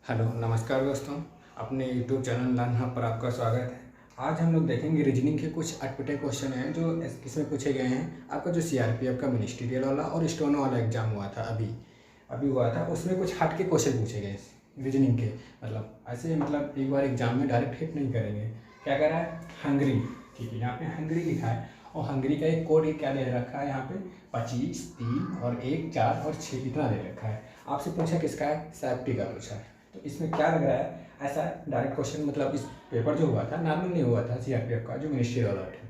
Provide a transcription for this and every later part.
Hello नमस्कार दोस्तों। अपने यूट्यूब चैनल लर्न हब पर आपका स्वागत है। आज हम लोग देखेंगे रीजनिंग के कुछ अटपटे क्वेश्चन हैं जो इसमें पूछे गए हैं। आपका जो सीआरपीएफ का मिनिस्ट्रियल वाला और स्टोनो वाला एग्जाम हुआ था अभी अभी हुआ था, उसमें कुछ हट के क्वेश्चन पूछे गए रीजनिंग के। मतलब ऐसे एक बार एग्जाम में डायरेक्ट हिट नहीं करेंगे। क्या कह रहा है? हंगरी। ठीक है, यहाँ पे हंगरी लिखा है और हंगरी का एक कोड क्या दे रखा है यहाँ पे 25, 3 और 1, 4 और 6 इतना दे रखा है। आपसे पूछा किसका है? सेफ्टी का पूछा है। तो इसमें क्या लग रहा है? ऐसा डायरेक्ट क्वेश्चन, मतलब इस पेपर जो हुआ था नॉर्मल नहीं हुआ था सीआरपीएफ का जो मिनिस्ट्री वाला है।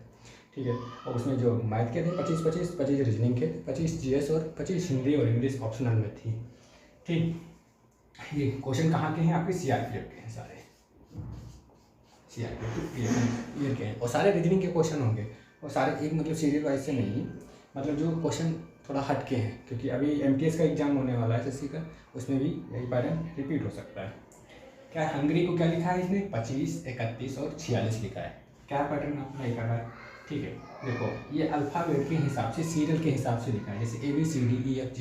ठीक है, और उसमें जो मैथ के थे 25 रीजनिंग के, 25 जीएस और 25 हिंदी और इंग्लिश ऑप्शनल में थी। ठीक, ये क्वेश्चन कहाँ के हैं? आपके सीआरपीएफ के हैं सारे। सीआरपीएफ ये के हैं और सारे रीजनिंग के क्वेश्चन होंगे और सारे एक मतलब सीरियल वाइज से नहीं, मतलब जो क्वेश्चन थोड़ा हट के हैं, क्योंकि अभी एमटीएस का एग्जाम होने वाला है एसएससी का, उसमें भी यही पैटर्न रिपीट हो सकता है। क्या है? हंगरी को क्या लिखा है इसने? 25, 31 और 46 लिखा है। क्या पैटर्न अप्लाई कर रहा है? ठीक है, देखो ये अल्फ़ाबेट के हिसाब से, सीरियल के हिसाब से लिखा है। जैसे ABCDEFG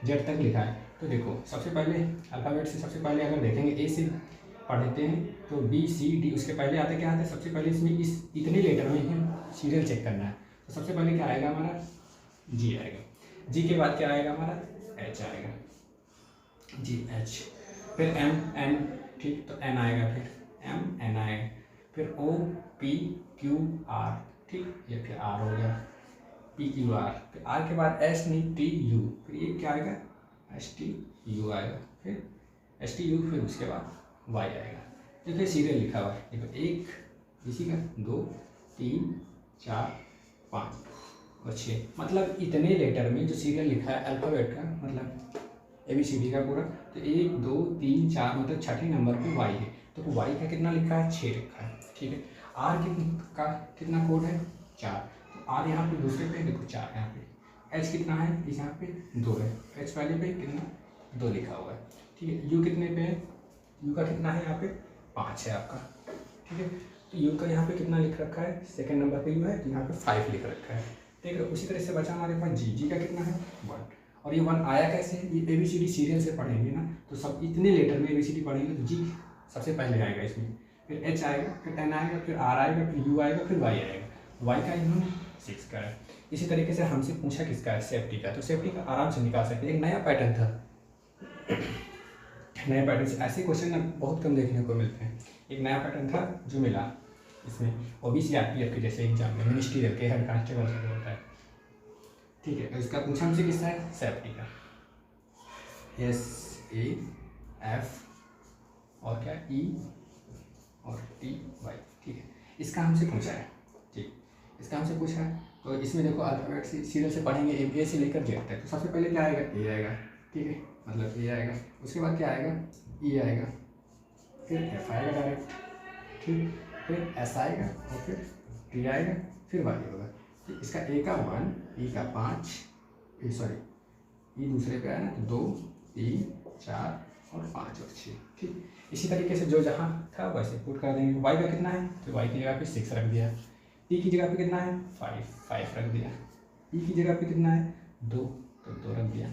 जेड तक लिखा है। तो देखो सबसे पहले अल्फ़ाबेट से सबसे पहले अगर देखेंगे ए से पढ़ते हैं तो BCD, उसके पहले आते क्या आते हैं? सबसे पहले इसमें इस इतने लेटर में ही सीरियल चेक करना है। तो सबसे पहले क्या आएगा हमारा? जी आएगा। जी के बाद क्या आएगा हमारा? एच आएगा। GH, फिर MN। ठीक, तो N आएगा, फिर MN आएगा, फिर OPQR। ठीक, ये फिर R हो गया, PQR। फिर R के बाद S नहीं TU, फिर ये क्या आएगा? STU आएगा, फिर STU, फिर उसके बाद Y आएगा। देखिए सीरियल लिखा हुआ है, देखो 1 इसी का, 2 3 4 5 और 6, मतलब इतने लेटर में जो सीरियल लिखा है अल्फ़ाबेट का, मतलब ABCD का पूरा, तो 1 2 3 4, मतलब छठे नंबर पे Y है। तो Y का कितना लिखा है? 6 लिखा है। ठीक है, R का कितना कोड है? 4। तो R यहाँ पे दूसरे पे देखो 4 यहाँ पे। H कितना है? इस यहाँ पे 2 है। H पहले पे कितना? 2 लिखा हुआ है। ठीक है, U कितने पे है? U का कितना है यहाँ पे? 5 है आपका। ठीक है, तो U का यहाँ पे कितना लिख रखा है? सेकंड नंबर पे U है, तो यहाँ पे 5 लिख रखा है। ठीक है, उसी तरह से बचा हमारे पास जी का कितना है? 1। और ये 1 आया कैसे? ये ABCD सीरियल से पढ़ेंगे ना, तो सब इतने लेटर में ABCD पढ़ेंगे तो जी सबसे पहले आएगा इसमें, फिर H आएगा, फिर N आएगा, फिर R आएगा, फिर U आएगा, फिर Y आएगा। Y का इन्होंने 6 का है। इसी तरीके से हमसे पूछा किसका है? सेफ्टी का। तो सेफ्टी का आराम से निकाल सकते हैं। एक नया पैटर्न था, नए पैटर्न से ऐसे क्वेश्चन ना बहुत कम देखने को मिलते हैं। एक नया पैटर्न था जो मिला इसमें, वो भी CRPF के जैसे एग्जाम में मिनिस्ट्रियल के हेड कांस्टेबल से होता है। ठीक है, तो इसका पूछा हमसे किसका है? सेफ्टी का। SAF और क्या? E और TY। ठीक है, इसका हमसे पूछा है। ठीक, इसका हमसे पूछा है, तो इसमें देखो अल्फ़ाबेट से सीरियल से पढ़ेंगे, A से लेकर Z तक। तो सबसे पहले क्या आएगा? A आएगा। ठीक है, मतलब A आएगा, उसके बाद क्या आएगा? E आएगा, फिर F आएगा डायरेक्ट। ठीक, फिर S आएगा और फिर T आएगा, फिर Y होगा। तो इसका A का 1, E का 5, E दूसरे पे आया ना, तो 2 3 4 और 5 और 6। ठीक, इसी तरीके से जो जहाँ था वैसे पुट कर देंगे। Y का कितना है? तो Y की जगह पे 6 रख दिया। T की जगह पे कितना है? 5 रख दिया। E की जगह पे कितना है? 2, तो 2 रख दिया।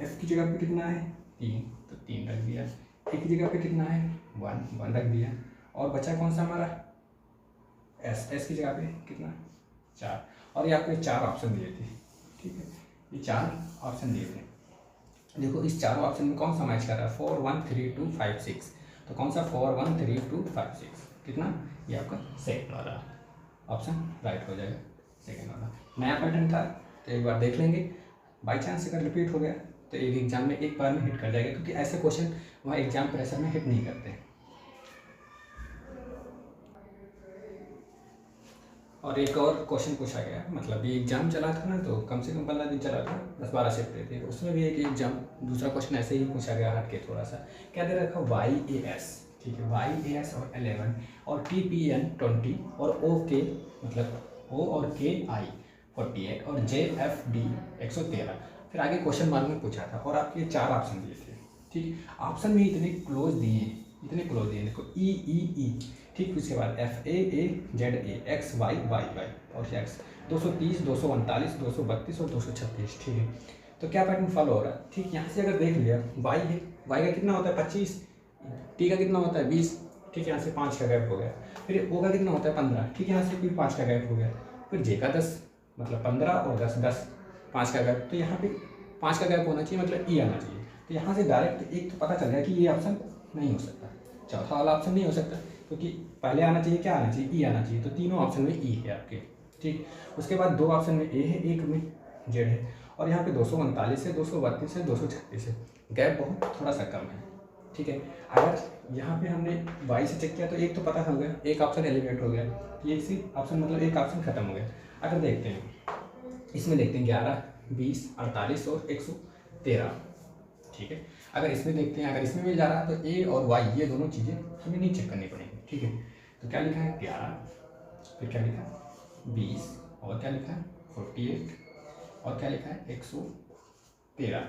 F की जगह पे कितना है? 3, तो 3 रख दिया। A की जगह पे कितना है? 1 रख दिया। और बचा कौन सा हमारा? S की जगह पे कितना? 4। और ये आपको 4 ऑप्शन दिए थे। ठीक है, ये 4 ऑप्शन दिए थे। देखो इस चारों ऑप्शन में कौन सा मैच कर रहा है? 4 1 3 2 5 6। तो कौन सा 4 1 3 2 5 6? कितना? ये आपका सेकंड वाला ऑप्शन राइट हो जाएगा, सेकंड वाला। नया पैटर्न था तो एक बार देख लेंगे, बाई चांस अगर रिपीट हो गया तो एक एग्जाम में एक बार में हिट कर जाएगा, क्योंकि ऐसे क्वेश्चन वहाँ एग्जाम प्रेशर में हिट नहीं करते। और एक और क्वेश्चन पूछा गया, मतलब ये एग्जाम चला था ना, तो कम से कम 15 दिन चला था, 10-12 शिफ्ट थे, उसमें भी एक एग्जाम दूसरा क्वेश्चन ऐसे ही पूछा गया हट के थोड़ा सा। क्या दे रखा? YAS। ठीक है, YAS और 11 और TPN 20 और OK, मतलब O और KI 48 और JFD 113। फिर आगे क्वेश्चन मार्क में पूछा था और आपके 4 ऑप्शन दिए थे। ठीक, ऑप्शन में इतने क्लोज दिए, देखो E। ठीक, उसके बाद FAAZA XY YY और X 230 239 232 और 236। ठीक है, तो क्या पैटर्न फॉलो हो रहा है? ठीक, यहाँ से अगर देख लिया Y है, Y का कितना होता है? 25, टी का कितना होता है 20, ठीक है, यहाँ से 5 का गैप हो गया। फिर ओ का कितना होता है 15, ठीक है, यहाँ से फिर 5 का गैप हो गया। फिर जे का 10, मतलब 15 और 10 10, 5 का गैप, तो यहाँ पे 5 का गैप होना चाहिए, मतलब ई आना चाहिए। तो यहाँ से डायरेक्ट एक तो पता चल गया कि ये ऑप्शन नहीं हो सकता, चौथा वाला ऑप्शन नहीं हो सकता, क्योंकि पहले आना चाहिए क्या आना चाहिए, ई आना चाहिए। तो तीनों ऑप्शन में ई है आपके, ठीक। उसके बाद 2 ऑप्शन में ए है, एक में जेड है, और यहाँ पे 239 है, 232 है, 236 है, गैप बहुत थोड़ा सा कम है, ठीक है। अगर यहाँ पे हमने वाई से चेक किया तो एक तो पता हो गया, एक ऑप्शन एलिमिनेट हो गया, ये इसी ऑप्शन मतलब एक ऑप्शन खत्म हो गया। अगर देखते हैं इसमें, देखते हैं 11, 20, 48 और 113, ठीक है। अगर इसमें देखते हैं, अगर इसमें मिल जा रहा है तो ए और वाई ये दोनों चीज़ें हमें नहीं चेक करनी पड़ेंगी, ठीक है। तो क्या लिखा है 11, फिर क्या लिखा है 20, और क्या लिखा है 48, और क्या लिखा है 113,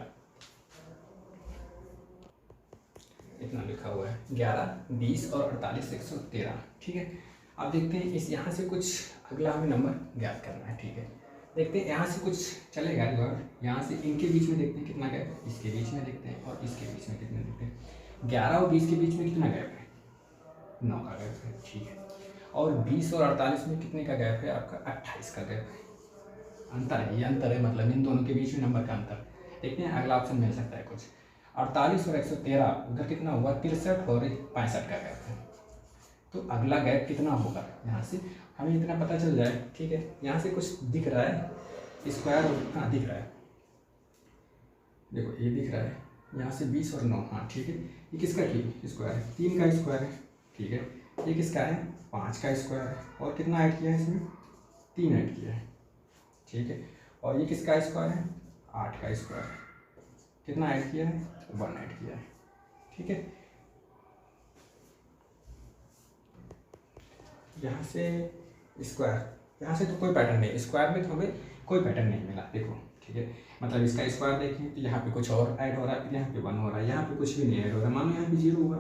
इतना लिखा हुआ है 11, 20 और 48, 113, ठीक है। अब देखते हैं इस यहाँ से कुछ अगला हमें नंबर ज्ञात करना है, ठीक है। देखते हैं यहाँ से कुछ चलेगा, यहाँ से इनके बीच में देखते हैं कितना गैप है, इसके बीच में देखते हैं और इसके बीच में कितना देखते हैं। 11 और 20 के बीच में कितना गैप है, 9 का गैप है, ठीक है। और 20 और 48 में कितने का गैप है आपका, 28 का गैप है। अंतर है, ये अंतर है, मतलब इन दोनों के बीच में नंबर का अंतर। देखते हैं अगला ऑप्शन मिल सकता है कुछ। 48 और 113, उधर कितना हुआ 63 और 65 का गैप है। तो अगला गैप कितना होगा, यहाँ से हमें इतना पता चल जाए, ठीक है। यहाँ से कुछ दिख रहा है स्क्वायर, हाँ दिख रहा है, देखो ये दिख रहा है, यहाँ से 20 और 9, हाँ ठीक है। ये किसका की स्क्वायर है, 3 का स्क्वायर है, ठीक है। ये किसका है 5 का स्क्वायर है, और कितना ऐड किया है इसमें 3 ऐड किया है, ठीक है। और ये किसका स्क्वायर है 8 का स्क्वायर है, कितना ऐड किया है 1 ऐड किया है, ठीक है। यहाँ से स्क्वायर, यहाँ से तो कोई पैटर्न नहीं, स्क्वायर में तो हमें कोई पैटर्न नहीं मिला, देखो ठीक है। मतलब इसका स्क्वायर देखें तो यहाँ पे कुछ और ऐड हो रहा है, फिर यहाँ पे 1 हो रहा है, यहाँ पे कुछ भी नहीं ऐड हो रहा है, मानो यहाँ पे 0 हुआ,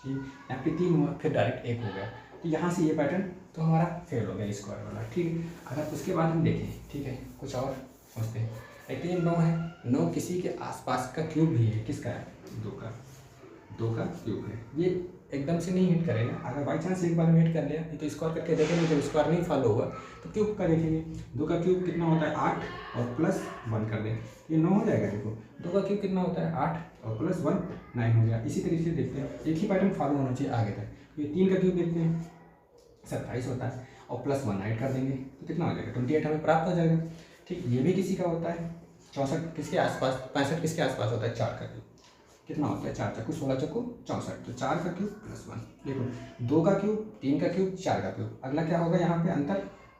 ठीक, यहाँ पे 3 हुआ, फिर डायरेक्ट 1 हो गया। तो यहाँ से ये पैटर्न तो हमारा फेल हो गया स्क्वायर वाला, ठीक है। अगर उसके बाद हम देखें, ठीक है, कुछ और सोचते हैं, देखते हैं 9 है, 9 किसी के आसपास का क्यूब भी है, किसका है 2 का क्यूब है। ये एकदम से नहीं हिट करेगा, अगर बाई चांस एक बार में हिट कर लिया तो स्क्वायर करके देखेंगे, जब स्क्वायर नहीं फॉलो होगा तो क्यूब का देखेंगे। 2 का क्यूब कितना होता है 8 और प्लस 1 कर दें, ये 9 हो जाएगा। देखो 2 का क्यूब कितना होता है 8 और प्लस 1 9 हो गया। इसी तरीके से देखते हैं, एक ही पैटर्न फॉलो होना चाहिए आगे तक। ये 3 का क्यूब देखते हैं 27 होता है, और प्लस 1 ऐड कर देंगे तो कितना हो जाएगा 28 हमें प्राप्त हो जाएगा, ठीक। ये भी किसी का होता है 64 किसके आसपास, 65 किसके आसपास होता है 4 का क्यूब, कितना होता है 4 चक्कू 16 चक्कू 64, तो 4 का क्यूब प्लस 1। देखो 2 का क्यूब, 3 का क्यूब, 4 का क्यूब। अगला क्या होगा यहाँ पे अंतर,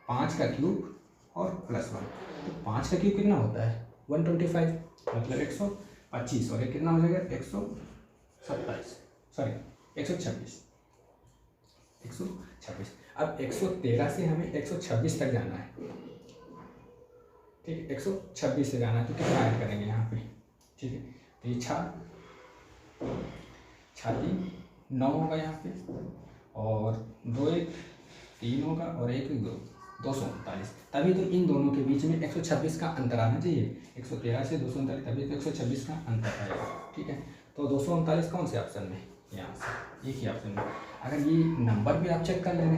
5 का क्यूब और प्लस 1। तो 5 का क्यूब कितना होता है 125, मतलब 125, और ये कितना हो जाएगा 127, सॉरी 126। अब 113 से हमें 126 तक जाना है, ठीक है। 126 से जाना है तो कितना ऐड करेंगे यहाँ पे, ठीक है। तो ये 6 9 होगा यहाँ पे, और 2 1 3 होगा, और 1 1 2 239। तभी तो इन दोनों के बीच में 126 का अंतर आना चाहिए, 113 से 239, तभी तो 126 का अंतर आएगा, ठीक है। तो 239 कौन से ऑप्शन में, यहाँ से एक ही ऑप्शन में। अगर ये नंबर भी आप चेक कर लेंगे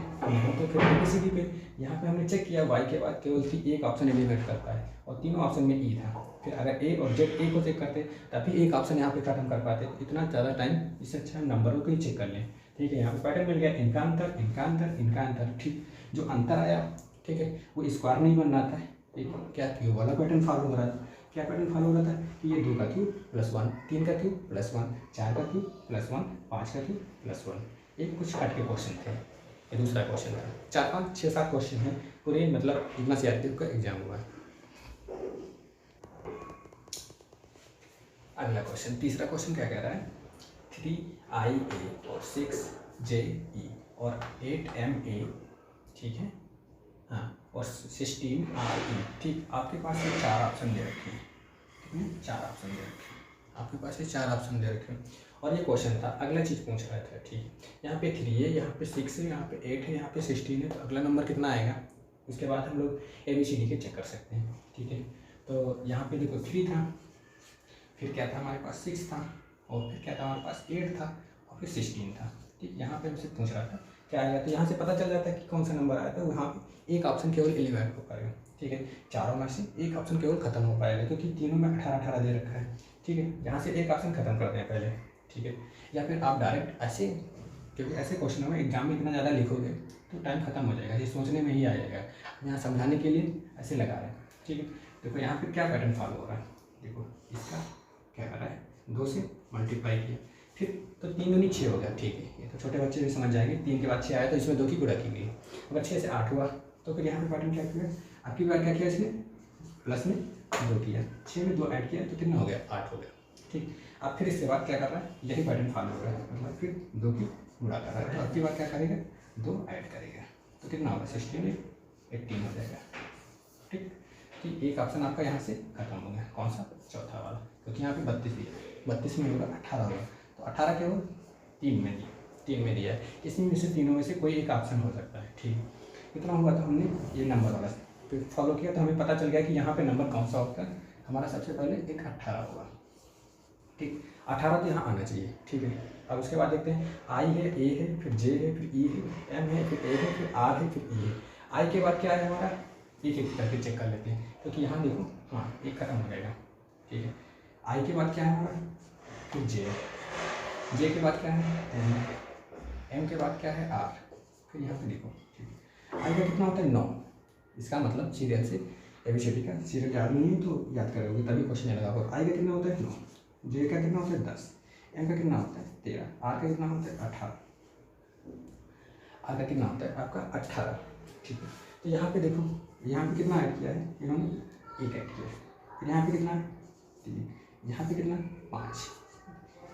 तो फिर किसी भी पे, यहाँ पे हमने चेक किया वाई के बाद केवल एक ऑप्शन एलिमिनेट करता है, और तीनों ऑप्शन में ई था। फिर अगर ए और जेड ए को चेक करते तभी एक ऑप्शन यहाँ पे खत्म कर पाते, तो इतना ज़्यादा टाइम, इससे अच्छा नंबरों को ही चेक कर लें, ठीक है। यहाँ पे पैटर्न मिल गया, इनका अंतर, इनका अंतर, इनका अंतर, ठीक। जो अंतर आया, ठीक है, वो स्क्वायर नहीं बन रहा था, एक क्या क्यूब वाला पैटर्न फॉलो हो रहा था। क्या पैटर्न फॉलो हो रहा था कि ये 2 का क्यूब प्लस 1, 3 का क्यूब प्लस 1, 4 का क्यूब प्लस 1, 5 का क्यूब प्लस 1। एक कुछ हट के क्वेश्चन थे, ये दूसरा क्वेश्चन था। 4 5 6 7 क्वेश्चन है पूरे, मतलब जितना CRPF का एग्जाम हुआ है। अगला क्वेश्चन, तीसरा क्वेश्चन क्या कह रहा है, 3IA और 6JE और 8MA, ठीक है, हाँ, और 16RE, ठीक। आपके पास ये 4 ऑप्शन दे रखे हैं, ठीक है, 4 ऑप्शन दे रखे हैं आपके पास, ये 4 ऑप्शन दे रखे हैं। और ये क्वेश्चन था, अगला चीज़ पूछ रहा था, ठीक। यहाँ पे 3 है, यहाँ पे 6 है, यहाँ पे 8 है, यहाँ पे 16 है, तो अगला नंबर कितना आएगा, उसके बाद हम लोग ABCD के चेक कर सकते हैं, ठीक है। तो यहाँ पे देखो 3 था, फिर क्या था हमारे पास 6 था, और फिर क्या था हमारे पास 8 था, और फिर 16 था। ठीक, यहाँ पे हमसे पूछ रहा था क्या आएगा, तो यहाँ से पता चल जाता है कि कौन सा नंबर आया था। वहाँ पे एक ऑप्शन केवल एलिमिनेट हो पाएगा। ठीक है, चारों में से एक ऑप्शन केवल खत्म हो पाएगा, क्योंकि तीनों में 18-18 दे रखा है। ठीक है, यहाँ से एक ऑप्शन खत्म करते हैं पहले। ठीक है, या फिर आप डायरेक्ट ऐसे, क्योंकि ऐसे क्वेश्चनों में एग्जाम में इतना ज़्यादा लिखोगे तो टाइम खत्म हो जाएगा, ये सोचने में ही आ जाएगा। यहाँ समझाने के लिए ऐसे लगा रहे हैं। ठीक है, देखो यहाँ पे क्या पैटर्न फॉलो हो रहा है। देखो इसका क्या कर रहा है, 2 से मल्टीप्लाई किया, फिर तो 3 दूनी 6 हो गया। ठीक है, ये तो छोटे बच्चे भी समझ जाएंगे। 3 के बाद 6 आया तो इसमें 2 की गुणा की गई। अगर 6 से 8 हुआ तो फिर यहाँ पे पैटर्न क्या किया, आपकी बार क्या किया, इसने प्लस में 2 किया, 6 में 2 ऐड किया तो कितना हो गया, 8 हो गया। ठीक, अब फिर इसके बाद क्या कर रहा है, यही पैटर्न फॉलो हो रहा है, मतलब फिर 2 की गुणा कर रहा है। तो आपकी बार क्या करेगा, 2 ऐड करेगा तो कितना होगा, 16 में 18 हो जाएगा। ठीक, कि एक ऑप्शन आपका यहाँ से खत्म हो गया, कौन सा, चौथा वाला, क्योंकि यहाँ पे 32 दिया, 32 में होगा 18 होगा, तो 18 केवल 3 में दिया है। इसमें से तीनों में से कोई एक ऑप्शन हो सकता है। ठीक, इतना हुआ तो हमने ये नंबर वाला फिर फॉलो किया तो हमें पता चल गया कि यहाँ पे नंबर कौन सा होता है हमारा, सबसे पहले एक 18 होगा। ठीक, 18 तो यहाँ आना चाहिए। ठीक है, अब उसके बाद देखते हैं आई है, ए है, फिर जे है, फिर ई है, एम है, फिर ए है, फिर आर है, फिर ई है। आई के बाद क्या है हमारा, एक एक करके चेक कर लेते हैं, क्योंकि यहाँ देखो हाँ एक खत्म हो जाएगा। ठीक है, आई के बाद क्या है हमारा, फिर जे, जे के बाद क्या है एम, एम के बाद क्या है आर, फिर यहाँ पे देखो। ठीक है, आई का कितना होता है 9, इसका मतलब सीरियल से एबीसीडी का सीरियल याद नहीं है तो याद करोगे तभी क्वेश्चन याद होगा। आई का कितना होता है 9, जे का कितना होता है 10, एम का कितना होता है 13, आर का कितना होता है 18, आर का कितना होता है आपका 18। ठीक है, तो यहाँ पे देखो, यहाँ पे कितना ऐड किया है इन्होंने, एक ऐड किया है, फिर यहाँ पे कितना है 3, यहाँ पे कितना 5।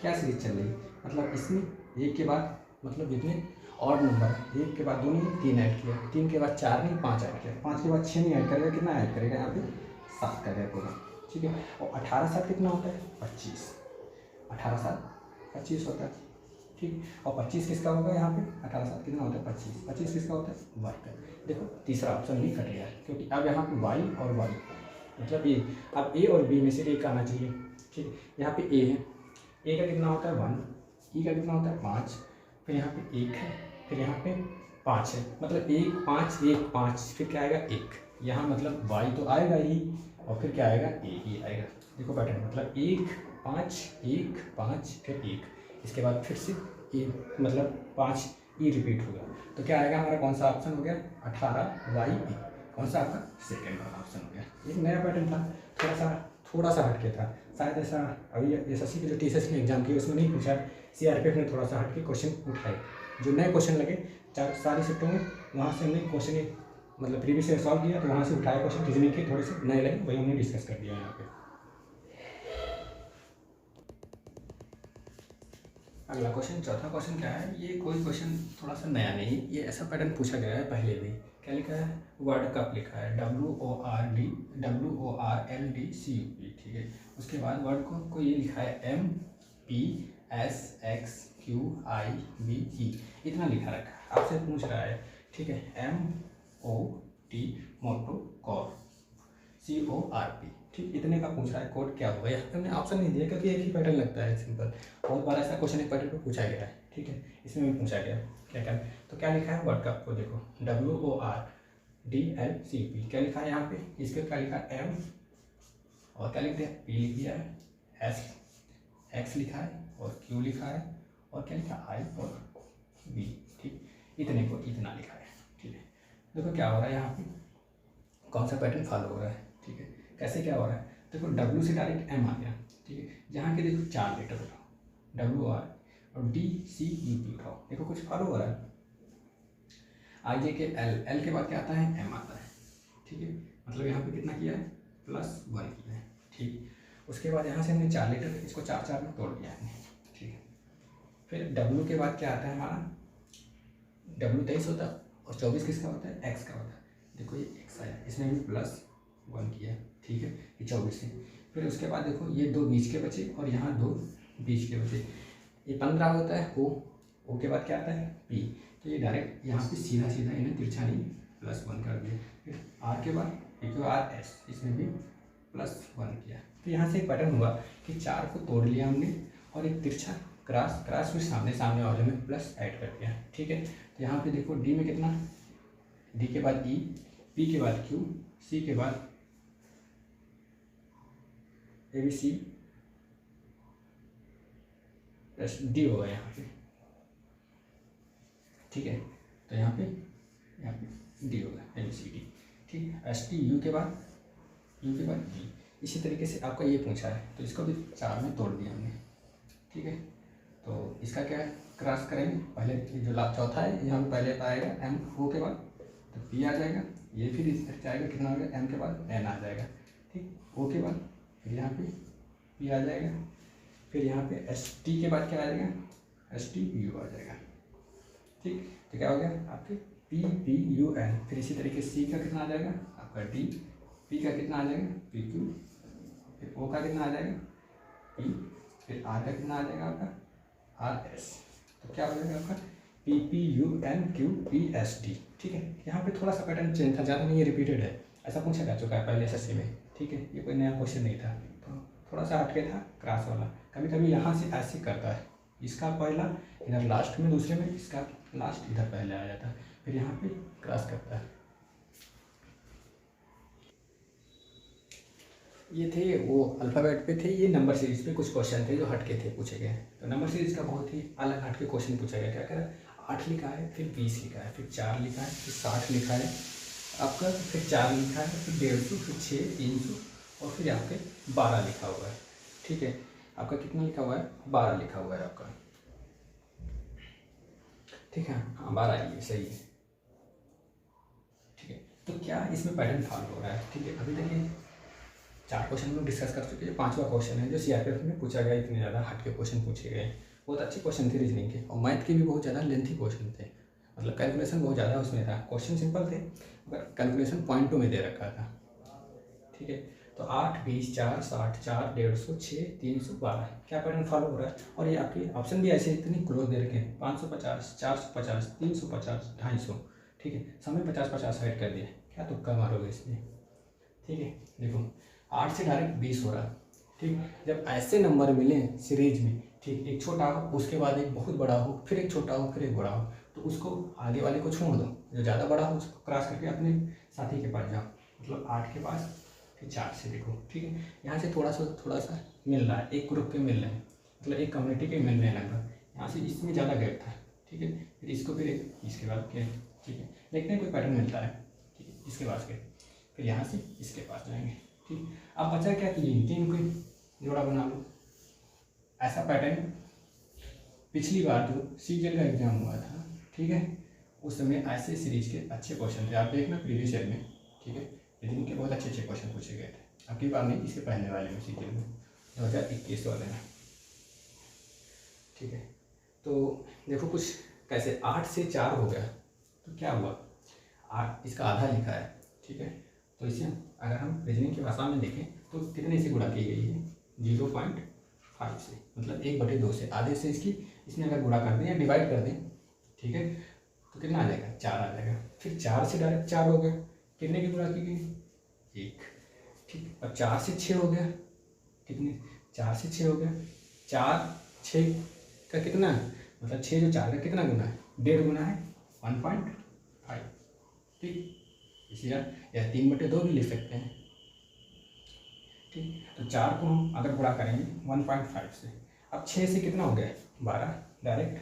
क्या सीरीज चल रही है, मतलब इसमें एक के बाद मतलब जितने और नंबर है, एक के बाद 2 नहीं 3 ऐड किया, 3 के बाद 4 नहीं 5 ऐड किया, 5 के बाद 6 नहीं ऐड करेगा, कितना ऐड करेगा यहाँ पे 7 करेगा पूरा। ठीक है, और 18 7 कितना होता है 25, 18 7 25 होता है। ठीक, और 25 किसका होगा यहाँ पे, 18 7 कितना होता है 25, 25 किसका होता है वाई का। देखो तीसरा ऑप्शन भी कट गया है, क्योंकि अब यहाँ पे वाई और वाई मतलब ए, अब ए और बी में से एक आना चाहिए। ठीक, यहाँ पे ए है, ए का कितना होता है 1, ई का कितना होता है 5, फिर यहाँ पे 1 है, फिर यहाँ पे 5 है, मतलब 1 5 1 5, फिर क्या आएगा 1, यहाँ मतलब वाई तो आएगा ही और फिर क्या आएगा ए ही आएगा। देखो पैटर्न, मतलब 1 5 1 5 फिर 1, इसके बाद फिर से ए मतलब 5 ई रिपीट होगा, तो क्या आएगा हमारा, कौन सा ऑप्शन हो गया 18 वाई ए, कौन सा आपका सेकेंड वाला ऑप्शन हो गया। एक नया पैटर्न था, थोड़ा सा हटके था, शायद ऐसा अभी एसएससी के जो टीसीएस में एग्जाम किए उसमें नहीं पूछा, सीआरपीएफ ने थोड़ा सा हटके क्वेश्चन उठाए, जो नए क्वेश्चन लगे सारी शिफ्टों में, वहाँ से हमने क्वेश्चन मतलब प्रीवियस ईयर सॉल्व किया, तो वहाँ से उठाए क्वेश्चन रीजनिंग के थोड़े से नए लगे, वही हमने डिस्कस कर दिया यहाँ पे। अगला क्वेश्चन, चौथा क्वेश्चन क्या है, ये कोई क्वेश्चन थोड़ा सा नया नहीं, ये ऐसा पैटर्न पूछा गया है पहले भी। क्या लिखा है, वर्ल्ड कप लिखा है, WORLDCUP। ठीक है, उसके बाद वर्ड को ये लिखा है MPSXQIBE, इतना लिखा रखा है, आपसे पूछ रहा है। ठीक है, MOT मोटो कॉर CORP, ठीक, इतने का पूछ रहा है, कोड क्या होगा। यहाँ पे हमने ऑप्शन नहीं दिया क्योंकि एक ही पैटर्न लगता है सिंपल, बहुत बार ऐसा क्वेश्चन एक पैटर्न पे पूछा गया है। ठीक है, इसमें भी पूछा गया क्या क्या, तो क्या लिखा है वर्ड कप को देखो, WORDLCP, क्या लिखा है यहाँ पे, इसके क्या लिखा है M और क्या लिख दिया P लिख दिया है, X लिखा है और Q लिखा है और क्या लिखा I और B। ठीक, इतने को इतना लिखा है। ठीक है, देखो क्या हो रहा है यहाँ पे, कौन सा पैटर्न फॉलो हो रहा है। ठीक है, कैसे क्या हो रहा है, देखो W से डायरेक्ट M आ गया। ठीक है, जहाँ के देखो 4 लेटर उठाओ, WR और DCUP उठाओ, देखो कुछ फॉलो हो रहा है। IJ के L के बाद क्या आता है M आता है। ठीक है, मतलब यहाँ पे कितना किया है +1 किया है। ठीक, उसके बाद यहाँ से हमने 4 लेटर, इसको 4 4 में तोड़ दिया है। ठीक है, फिर W के बाद क्या आता है हमारा, W 23 होता है और 24 किसका होता है X का होता है। देखो ये X आया, इसमें भी +1 किया। ठीक है, ये 24 है। फिर उसके बाद देखो ये 2 बीच के बचे और यहाँ 2 बीच के बचे, ये 15 होता है O के बाद क्या आता है P, तो ये डायरेक्ट यहाँ पे सीधा सीधा इन्हें तिरछा नहीं +1 कर दिया। फिर R के बाद QRS, इसमें भी +1 किया। तो यहाँ से एक पैटर्न हुआ कि 4 को तोड़ लिया हमने और एक तिरछा क्रॉस, क्रॉस फिर सामने सामने वाले में प्लस ऐड कर दिया, ठीक है। तो यहाँ पे देखो डी में कितना, डी के बाद ई, पी के बाद क्यू, सी के बाद A B C plus D होगा यहाँ पे, ठीक है। तो यहाँ पे डी होगा, ए बी सी डी, ठीक। एस टी यू के बाद डी। इसी तरीके से आपका ये पूछा है, तो इसको भी 4 में तोड़ दिया हमने, ठीक है। तो इसका क्या है, क्रॉस करेंगे, पहले जो चौथा है यहाँ पे पहले आएगा एम ओ के बाद, तो पी आ जाएगा, ये फिर इस जाएगा कितना हो गया, एम के बाद एन आ जाएगा, ठीक। ओ के बाद फिर यहाँ पे पी आ जाएगा, फिर यहाँ पे एस टी के बाद क्या आ जाएगा, एस टी यू आ जाएगा, ठीक। तो क्या हो गया आपके पी पी यू एन। फिर इसी तरीके से सी का कितना आ जाएगा आपका डी, पी का कितना आ जाएगा पी क्यू, फिर ओ का कितना आ जाएगा पी, फिर आर का कितना आ जाएगा आपका आर एस। तो क्या हो जाएगा आपका P P U N Q P S D, ठीक है। यहाँ पे थोड़ा सा पैटर्न चेंज था, ज़्यादा नहीं है, रिपीटेड है, ऐसा पूछा जा चुका है पहले एसएससी में, ठीक है। ये कोई नया क्वेश्चन नहीं था, तो थोड़ा सा हटके था क्रॉस वाला। कभी कभी यहाँ से ऐसे करता है, इसका पहला इधर लास्ट में, दूसरे में इसका लास्ट इधर पहले आ जाता है, फिर यहाँ पे क्रॉस करता है। ये थे वो अल्फ़ाबेट पे थे, ये नंबर सीरीज पे कुछ क्वेश्चन थे जो हटके थे पूछे गए। तो नंबर सीरीज का बहुत ही अलग हटके क्वेश्चन पूछा गया। क्या करा, 8 लिखा है, फिर 20 लिखा है, फिर 4 लिखा है, फिर 60 लिखा है आपका, फिर 4 लिखा है, फिर 150, फिर 6, 300 और फिर आपके 12 लिखा हुआ है, ठीक है। आपका कितना लिखा हुआ है, 12 लिखा हुआ है आपका, ठीक है। हाँ 12 ही है, सही है, ठीक है। तो क्या इसमें पैटर्न फॉलो हो रहा है, ठीक है। अभी तक ये 4 क्वेश्चन लोग डिस्कस कर चुके हैं, 5वां क्वेश्चन है जो सीआरपीएफ में पूछा गया। इतने ज़्यादा हटके क्वेश्चन पूछे गए, बहुत अच्छे क्वेश्चन थे रीजनिंग के, और मैथ के भी बहुत ज़्यादा लेंथी क्वेश्चन थे, मतलब कैलकुलेशन बहुत ज़्यादा उसमें था। क्वेश्चन सिंपल थे मगर कैलकुलेशन पॉइंटों में दे रखा था, ठीक है। तो 8, 20, 4, 60, 4, 150, 6, 312 क्या पैटर्न फॉलो हो रहा है। और ये आपके ऑप्शन भी ऐसे इतनी क्लोज दे रखे हैं, 550, 450, 350, 250, ठीक है। समय 50-50 ऐड कर दिया, क्या तुक्का मारोगे इसमें, ठीक है। देखो 8 से डायरेक्ट 20 हो रहा है, ठीक। जब ऐसे नंबर मिले सीरीज में, ठीक, एक छोटा हो उसके बाद एक बहुत बड़ा हो, फिर एक छोटा हो फिर एक बड़ा हो, तो उसको आगे वाले को छोड़ दो, जो ज़्यादा बड़ा हो उसको क्रॉस करके अपने साथी के पास जाओ। मतलब 8 के पास, फिर 4 से देखो, ठीक है। यहाँ से थोड़ा सा मिल रहा है, एक ग्रुप के मिल रहे हैं, मतलब एक कम्युनिटी के मिल रहे हैं लगभग। यहाँ से इसमें ज़्यादा गैप था, ठीक है। फिर इसको फिर इसके बाद क्या, ठीक है। देखते हैं कोई पैटर्न मिलता है, ठीक है। इसके पास के फिर यहाँ से इसके पास जाएंगे, ठीक। अब बचा क्या कीजिए, 3 को जोड़ा बना लो। ऐसा पैटर्न पिछली बार जो सीजीएल का एग्जाम हुआ था, ठीक है, उस समय ऐसे सीरीज के अच्छे क्वेश्चन थे, आप देखना प्रीवियस ईयर में, ठीक है। लेकिन इनके बहुत अच्छे क्वेश्चन पूछे गए थे। अब की बार नहीं, इसके पहले वाले में सीजीएल में 2021 वाले में, ठीक है। तो देखो कुछ कैसे 8 से 4 हो गया, तो क्या हुआ, 8 इसका आधा लिखा है, ठीक है। तो इसे अगर हम रीजनिंग की भाषा में देखें तो कितने से गुणा की गई है, 0.5 से, मतलब 1/2 से, आधे से इसकी इसमें अगर गुणा कर दें या डिवाइड कर दें, ठीक है, तो कितना आ जाएगा, 4 आ जाएगा। फिर 4 से डायरेक्ट 4 हो गया, कितने की गुणा की गई, 1, ठीक। और 4 से 6 हो गया, कितने, 4 से 6 हो गया, 4, 6 का कितना है, मतलब 6 जो 4 का कितना गुना है, 1.5 गुना है 1.5, ठीक। इसी या 3/2 भी लिख सकते हैं, ठीक। तो 4 को हम अगर गुणा करेंगे 1.5 से, अब 6 से कितना हो गया 12, डायरेक्ट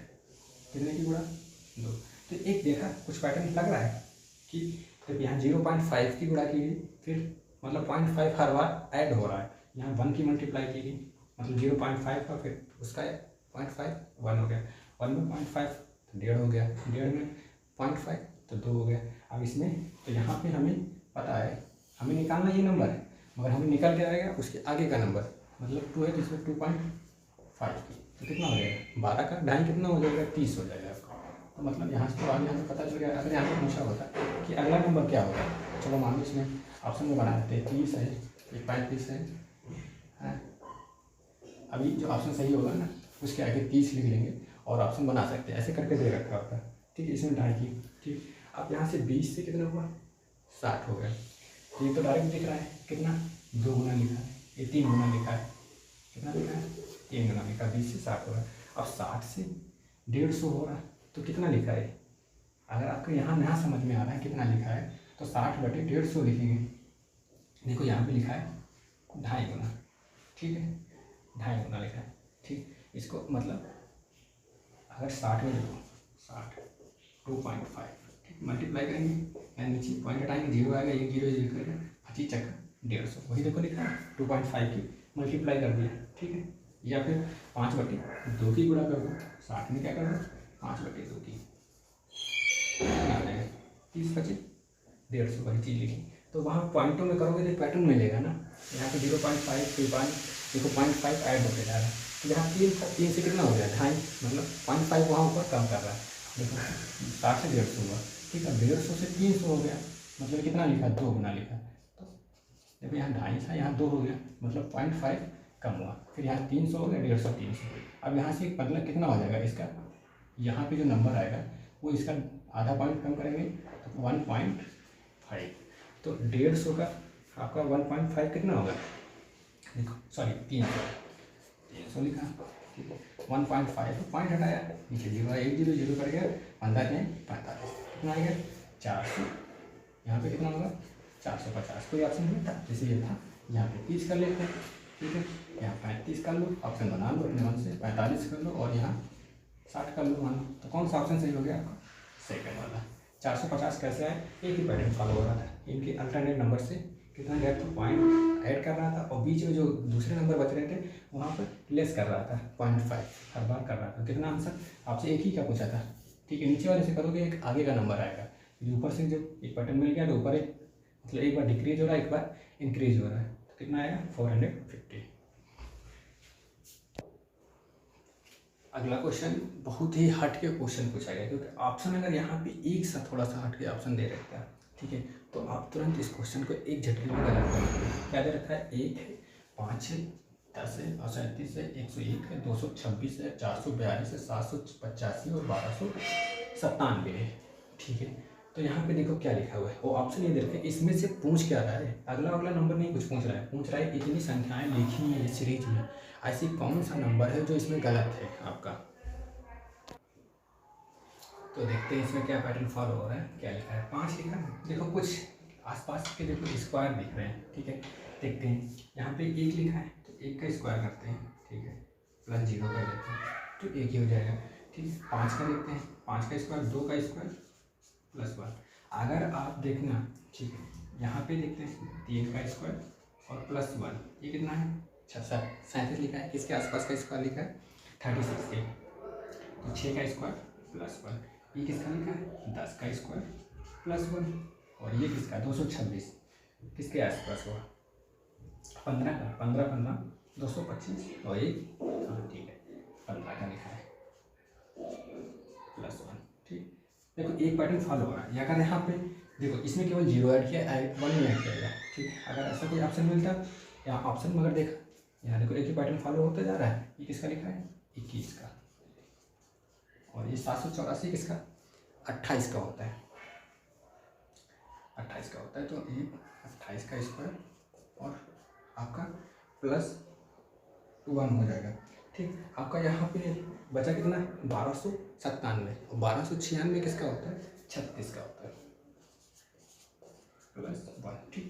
कितने की गुणा 2। तो एक देखा कुछ पैटर्न लग रहा है कि जब यहाँ 0.5 की गुणा की गई, फिर मतलब 0.5 हर बार ऐड हो रहा है, यहाँ 1 की मल्टीप्लाई की गई, मतलब 0.5 का फिर उसका 0.5 1 हो गया, 1 में 0.5 तो 1.5 हो गया, 1.5 में 0.5 तो 2 हो गया। अब इसमें तो यहाँ पे हमें पता है हमें निकालना ये नंबर है, मगर हमें निकल के आएगा उसके आगे का नंबर, मतलब 2 है तो इसमें 2.5 की, तो कितना हो जाएगा 12 का 2.5 कितना हो जाएगा 30 हो जाएगा आपका। तो मतलब यहाँ से तो आगे हमें पता चल गया। अगर यहाँ पर पूछा होता कि अगला नंबर क्या होगा, चलो मान लो इसमें ऑप्शन में बना देते हैं 30 है, 35 है, अभी जो ऑप्शन सही होगा ना उसके आगे 30 लिख लेंगे और ऑप्शन बना सकते हैं, ऐसे करके दे रखा होता है, ठीक है। इसमें 2.5 की, ठीक। अब यहाँ से 20 से कितना हुआ 60 हो गया, ये तो डायरेक्ट दिख रहा है कितना 2 गुना लिखा है, ये 3 गुना लिखा है, कितना लिखा है 3 गुना लिखा, 20 से 60 हो रहा है। अब 60 से 150 हो रहा है तो कितना लिखा है? अगर आपको यहाँ ना समझ में आ रहा है कितना लिखा है तो 60/150 लिखेंगे। देखो यहाँ पे लिखा है 2.5 गुना, ठीक है, 2.5 गुना लिखा है, ठीक। इसको मतलब अगर 60 में देखो 60 2.5, ठीक, मल्टीप्लाई करेंगे यानी नीचे पॉइंट हटाएंगे, 0 आएगा, 1 0 0 करेगा, 25 चक्का 150, वही देखो लिखा है 2.5 की मल्टीप्लाई कर दिया, ठीक है। या फिर 5/2 की गुणा कर दो, 60 में क्या कर दो 5/2 की, 30/25 150, वही चीज़ लिखी। तो वहाँ पॉइंटों में करोगे तो पैटर्न मिलेगा ना। यहाँ पे 0.5 2.5 देखो 0.5 ऐड होते जा रहा है, तो यहाँ 3 से कितना हो गया 2.5, मतलब 0.5 वहाँ ऊपर कम कर रहा है। देखो 60 से 150 हुआ, ठीक है, 150 से 300 हो गया, मतलब कितना लिखा 2 गुना लिखा। तो देखो यहाँ 2.5 था, यहाँ 2 हो गया, मतलब 0.5 कम हुआ। फिर यहाँ 300 हो गया, 150 300। अब यहाँ से मतलब कितना हो जाएगा इसका, यहाँ पे जो नंबर आएगा वो इसका आधा पॉइंट कम करेंगे तो 1.5, तो 150 का आपका 1.5 कितना होगा, देखो सॉरी 300 लिखा, ठीक है, 1.5 तो पॉइंट हटाया, नीचे 0 1 0 0 कर गया, 15 में 45, कितना आएगा 400। यहाँ पे कितना होगा 450, कोई ऑप्शन नहीं था, जैसे ये था, यहाँ पे 30 कर लेते हैं, ठीक है, यहाँ 35 कर लो, ऑप्शन बना लो अपने मन से, 45 कर लो और यहाँ 60 कर लो मान। तो कौन सा ऑप्शन सही हो गया आपका, सेकंड वाला। 450 कैसे आए, एक ही पैटर्न फॉलो हो रहा था, इनके अल्टरनेट नंबर से कितना गैप था, पॉइंट ऐड कर रहा था और बीच में जो दूसरे नंबर बच रहे थे वहाँ पर लेस कर रहा था, 0.5 हर बार कर रहा था। कितना आंसर आपसे एक ही का पूछा था, ठीक है, नीचे वाले से करोगे एक आगे का नंबर आएगा, ऊपर से जो एक पैटर्न मिल गया तो ऊपर एक मतलब एक बार डिक्रीज हो रहा है, एक बार इंक्रीज हो रहा है, तो कितना आएगा 450। अगला क्वेश्चन बहुत ही हट के क्वेश्चन पूछा गया, क्योंकि ऑप्शन अगर यहाँ पे एक सा थोड़ा सा हट के ऑप्शन दे रखा है, ठीक है, तो आप तुरंत इस क्वेश्चन को एक झटके में गलत कर देंगे। क्या दे रखा है, 1 है, 5 है, 10 है, 37 है, 101 है, 226 है, 442 है, 785 और 1297 है, ठीक है। तो यहाँ पे देखो क्या लिखा हुआ है, वो ऑप्शन ये दे रखे, इसमें से पूछ क्या रहा है, अगला नंबर नहीं कुछ पूछ रहा है, पूछ रहा है इतनी संख्याएं लिखी हैं इस सीरीज में, ऐसी कौन सा नंबर है जो इसमें गलत है आपका। तो देखते हैं इसमें क्या पैटर्न फॉलो हो रहा है, क्या लिखा है, 5 लिखा है, देखो कुछ आसपास के देखो स्क्वायर दिख रहे हैं, ठीक है, देखते हैं। यहाँ पे 1 लिखा है तो 1 का स्क्वायर करते हैं, ठीक है, प्लस 0 कर देते हैं तो 1 ही हो जाएगा, ठीक। 5 का देखते हैं, 5 का स्क्वायर 2 का स्क्वायर प्लस 1। अगर आप देखना, ठीक है, यहाँ पे देखते हैं 3 का स्क्वायर और प्लस 1, ये कितना है 37 लिखा है, इसके आसपास का स्क्वायर लिखा है 36 के, तो 6 का स्क्वायर प्लस 1, ये किसका लिखा है 10 का स्क्वायर प्लस 1, और ये किसका 226 किसके आसपास हुआ 15 का, 15 15 225 और ये हाँ ठीक है 15 का लिखा है प्लस 1, ठीक। देखो एक पैटर्न फॉलो हो रहा है, अगर यहाँ पे देखो इसमें केवल 0 ऐड किया, 1 नहीं ऐड किया, ठीक। अगर ऐसा कोई ऑप्शन मिलता यहाँ ऑप्शन मगर देखा यहाँ देखो एक ही पैटर्न फॉलो होता जा रहा है, ये किसका लिखा है 21 का, और ये 784 किसका 28 का होता है, 28 का होता है, तो ये 28 का स्क्वायर और आपका प्लस 1 हो जाएगा, ठीक। आपका यहाँ पे बचा कितना 1297, और 1296 किसका होता है 36 का होता है प्लस 1, ठीक।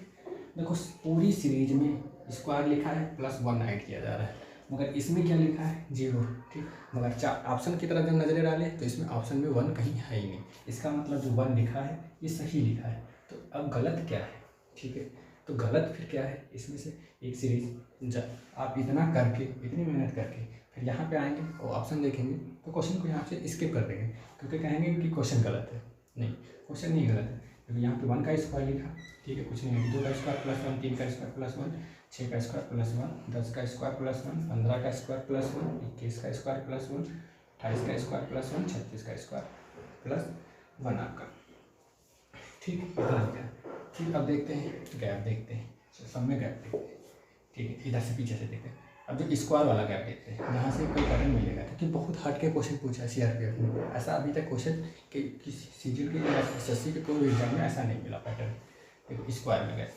देखो पूरी सीरीज में स्क्वायर लिखा है प्लस 1 ऐड किया जा रहा है, मगर इसमें क्या लिखा है 0, ठीक। मगर चार ऑप्शन की तरफ जब नजरें डालें तो इसमें ऑप्शन में 1 कहीं है ही नहीं, इसका मतलब जो 1 लिखा है ये सही लिखा है। तो अब गलत क्या है, ठीक है, तो गलत फिर क्या है, इसमें से एक सीरीज जब आप इतना करके इतनी मेहनत करके फिर यहाँ पे आएंगे और ऑप्शन देखेंगे तो क्वेश्चन को यहाँ से स्किप कर देंगे, क्योंकि कहेंगे कि क्वेश्चन गलत है। नहीं, क्वेश्चन नहीं गलत है, क्योंकि यहाँ पे 1 का स्क्वायर लिखा, ठीक है, कुछ नहीं है, 2 का स्क्वायर प्लस 1, 3 का स्क्वायर प्लस 1, 6 का स्क्वायर प्लस 1, 10 का स्क्वायर प्लस 1, 15 का स्क्वायर प्लस 1, 21 का स्क्वायर प्लस 1, 28 का स्क्वायर प्लस 1, 36 का स्क्वायर प्लस 1 आपका, ठीक है। ठीक, अब देखते हैं गैप, देखते हैं सब में गैप देखते हैं, ठीक है, इधर से पीछे से देखते हैं। अब जो स्क्वायर वाला गैप देखते हैं, यहाँ से कोई पैटर्न मिलेगा, क्योंकि बहुत हट के क्वेश्चन पूछा है सीआरपीएफ में, ऐसा अभी तक क्वेश्चन कि किसी सीजीएल के या एसएससी के कोई एग्जाम में ऐसा नहीं मिला पैटर्न। देखो स्क्वायर में गैप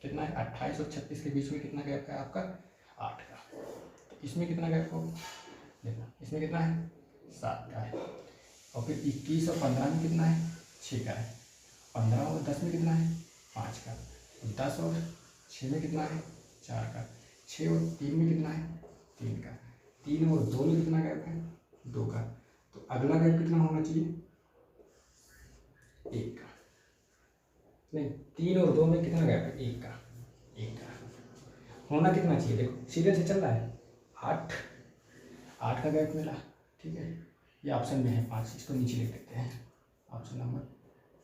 कितना है 28 और 36 के बीच में कितना गैप है आपका 8 का, तो इसमें कितना गैप होगा, देखो इसमें कितना है 7 का है, और फिर 21 और 15 में कितना है 6 का है, 15 और 10 में कितना है 5 का, 10 और 6 में कितना है 4 का, 6 और 3 में कितना है 3 का, 3 और 2 में कितना गैप है 2 का। तो अगला गैप कितना होना चाहिए 1 का, नहीं 3 और 2 में कितना गैप है 1 का, 1 का होना कितना चाहिए, देखो सीरियल से चल रहा है 8 का गैप मिला, ठीक है। ये ऑप्शन में है 5, इसको नीचे लिख देते हैं, ऑप्शन नंबर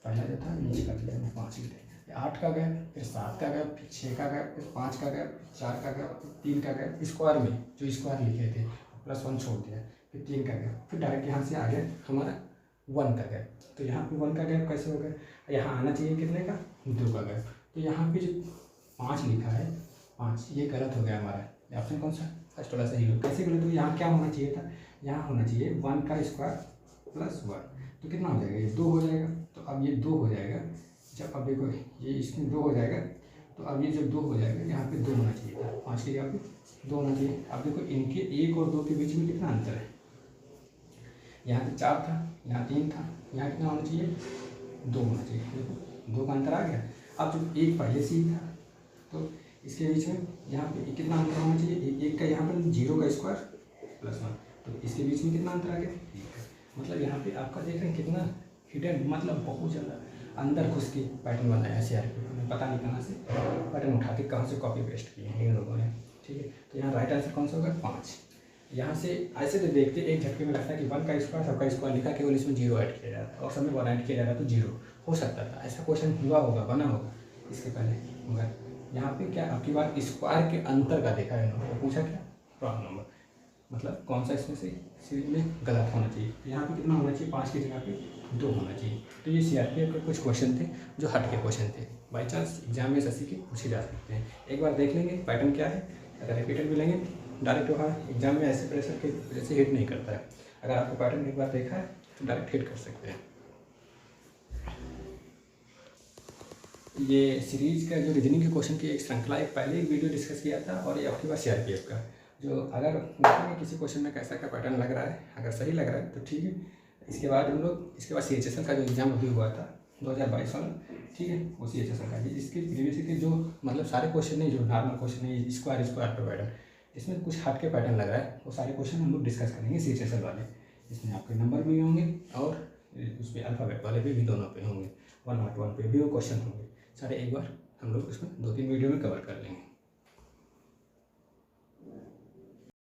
पहला जो था नीचे कर दिया, 5 लिख देते हैं। 8 का गैप, फिर 7 का गैप, फिर 6 का गैप, फिर 5 का गैप, 4 का गैप, फिर 3 का गैप, स्क्वायर में जो स्क्वायर लिखे थे +1 छोड़ दिया, फिर 3 का गैप, फिर डायरेक्ट यहाँ से आ गया हमारा 1 का गैप। तो यहाँ पे 1 का गैप कैसे हो गया, यहाँ आना चाहिए कितने का 2 का गैप। तो यहाँ पे जो 5 लिखा है 5, ये गलत हो गया हमारा। ऑप्शन कौन सा फर्स्ट वाला सही हो, कैसे गलत हो, यहाँ क्या होना चाहिए था, यहाँ होना चाहिए 1 का स्क्वायर +1, तो कितना हो जाएगा, ये 2 हो जाएगा। तो अब ये 2 हो जाएगा, जब अब देखो ये इसमें 2 हो जाएगा, तो अब ये जब 2 हो जाएगा यहाँ पे 2 होना चाहिए था, 5 के यहाँ पे 2 होना चाहिए। अब देखो इनके 1 और 2 के बीच में कितना अंतर है, यहाँ पे 4 था, यहाँ 3 था, यहाँ कितना होना चाहिए 2 होना चाहिए, देखो 2 का अंतर आ गया। अब जब 1 पहले से ही था, तो इसके बीच में यहाँ पे कितना अंतर होना चाहिए, 1 का यहाँ पर 0 का स्क्वायर +1, तो इसके बीच में कितना अंतर आ गया 1। मतलब यहाँ पे आपका देख रहे हैं कितना हिडन, मतलब बहुत ज़्यादा अंदर घुस के पैटर्न बनाया CRPF में, पता नहीं कहाँ से पैटर्न उठा के कहाँ से कॉपी पेस्ट किए हैं इन लोगों ने, ठीक है। तो यहाँ राइट आंसर कौन सा होगा 5। यहाँ से ऐसे तो देखते एक झटके में लगता है कि 1 का स्क्वायर सबका स्क्वायर लिखा, केवल इसमें 0 ऐड किया जाता है और सब में 1 ऐड किया जा रहा है, तो 0 हो सकता था, ऐसा क्वेश्चन हुआ होगा, बना होगा इसके पहले, मगर यहाँ पे क्या आपकी बात स्क्वायर के अंतर का देखा है इन्होंने, पूछा क्या रॉन्ग नंबर, मतलब कौन सा इसमें से सीरीज में गलत होना चाहिए। यहाँ पे कितना होना चाहिए 5 की जगह पे 2 होना चाहिए। तो ये CRPF के कुछ क्वेश्चन थे जो हट के क्वेश्चन थे, बाई चांस एग्जाम में SSC के पूछे जा सकते हैं। एक बार देख लेंगे पैटर्न क्या है, अगर रिपीटेड भी लेंगे डायरेक्ट वहाँ एग्जाम में ऐसे प्रेशर के वजह से हिट नहीं करता है। अगर आपको पैटर्न एक बार देखा है तो डायरेक्ट हिट कर सकते हैं। ये सीरीज का जो रीजनिंग के क्वेश्चन की एक श्रृंखला एक पहले एक वीडियो डिस्कस किया था, और ये आपके पास CRPF का जो अगर देखेंगे किसी क्वेश्चन में कैसा का पैटर्न लग रहा है, अगर सही लग रहा है तो ठीक है। इसके बाद हम लोग इसके बाद CHSL का जो एग्ज़ाम अभी हुआ था 2022 वाला, ठीक है, वो CHSL का इसके प्रीवियस के जो मतलब सारे क्वेश्चन नहीं, जो नॉर्मल क्वेश्चन नहीं स्क्वायर पे पैटर्न, इसमें कुछ हट के पैटर्न लग रहा है, वो सारे क्वेश्चन हम लोग डिस्कस करेंगे CHSL वाले। इसमें आपके नंबर भी होंगे और उस पर अल्फ़ाबेट वाले पे भी दोनों पे होंगे, 1 और 1 पे भी वो क्वेश्चन होंगे सारे। एक बार हम लोग इसमें 2-3 वीडियो में कवर कर लेंगे।